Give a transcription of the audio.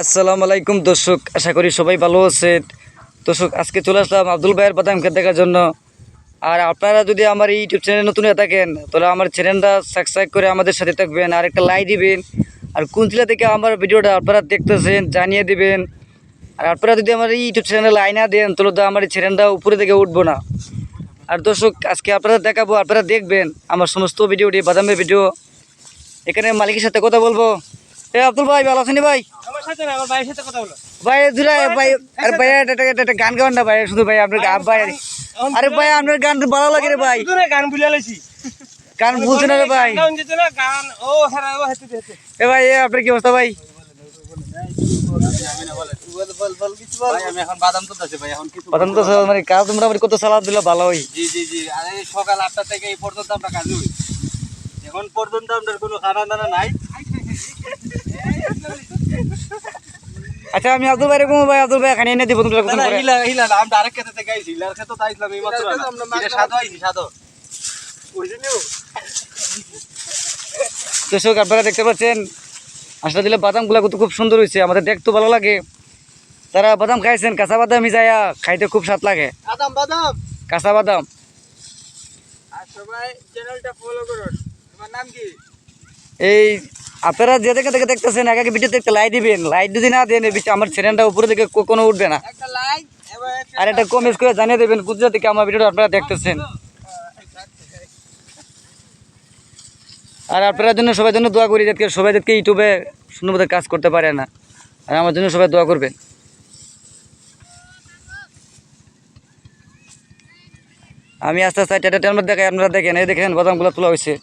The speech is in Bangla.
আসসালামু আলাইকুম দর্শক, আশা করি সবাই ভালো আছেন। দর্শক, আজকে চলে আসলাম আব্দুল ভাইয়ের বাদাম ক্ষেত দেখার জন্য। আর আপনারা যদি আমার এই ইউটিউব চ্যানেলে নতুন হয়ে থাকেন তাহলে আমার চ্যানেলটা সাবস্ক্রাইব করে আমাদের সাথে থাকবেন আর একটা লাইক দিবেন। আর কোন জেলা থেকে আমার ভিডিওটা আপনারা দেখতেছেন জানিয়ে দিবেন। আর আপনারা যদি আমার এই ইউটিউব চ্যানেলে লাইক না দেন তাহলে তো আমার এই চ্যানেলটা উপরে থেকে উঠবো না। আর দর্শক, আজকে আপনারা দেখাবো, আপনারা দেখবেন আমার সমস্ত ভিডিওটি বাদামের ভিডিও। এখানে মালিকের সাথে কথা বলবো। আব্দুল ভাই ভালো আছেন ভাই? আমার সাথে না, আমার ভাইয়ের সাথে কথা বলো। ভাই দুরা ভাই, আরে ভাই একটা গান গাওয়ান না ভাই, শুধু ভাই আপনার গান ভাই। আরে ভাই আপনার গান ভালো লাগে রে ভাই। শুধু না গান ভুলে লাইছি। গান বুঝছেন না রে ভাই? গান যেত না গান ও হারা ও হেতে হেতে। এ ভাই আপনার কি অবস্থা ভাই? আমি এখন বাদাম তুলতেছি ভাই, এখন কিছু প্রথম তো মানে কাজ তোমরা কত সালাদ দিলে ভালো হয়। জি জি জি, আরে সকাল 8টা থেকে এই পর্যন্ত আমরা কাজ করি। এখন পর্যন্ত আমাদের কোনো খানা দানা নাই। আচ্ছা আমি আব্দুল ভাই রেখো ভাই, আব্দুল ভাই এখানে এনে দিব তোমরা না হিলা হিলা আমরা আরেক খেতে থেকে আইছি, হিলার খেতে তো আইছিলাম এই মাত্র। এটা সাদা আইছি সাদা। বুঝিনিও দর্শক, আপনারা দেখতে পাচ্ছেন আসলে দিলে বাদামগুলো কিন্তু খুব সুন্দর হয়েছে, আমাদের দেখতে ভালো লাগে। তারা বাদাম খাইছেন, কাঁচা বাদাম মিজাইয়া খাইতে খুব স্বাদ লাগে। বাদাম বাদাম কাঁচা বাদাম। আর সবাই চ্যানেলটা ফলো করুন। তোমার নাম কি? এই আপনারা যে দেখে দেখে দেখতেছেন আগে ভিডিও দেখতে লাইক দিবেন, লাইক যদি না দেন আমার চ্যানেলটা উপরে থেকে কোনো উঠবে না। একটা লাইক এবং আর একটা কমেন্ট করে জানিয়ে দেবেন গুজরাট থেকে আমার ভিডিওটা আপনারা দেখতেছেন। আর আপনারা জন্য সবার জন্য দোয়া করি, যাতে সবাই যাতে ইউটিউবে সুন্দরভাবে কাজ করতে পারে না। আর আমার জন্য সবাই দোয়া করবেন। আমি আস্তে আস্তে টেটার মধ্যে দেখাই, আপনারা দেখেন, এই দেখেন বাদামগুলো তোলা হয়েছে।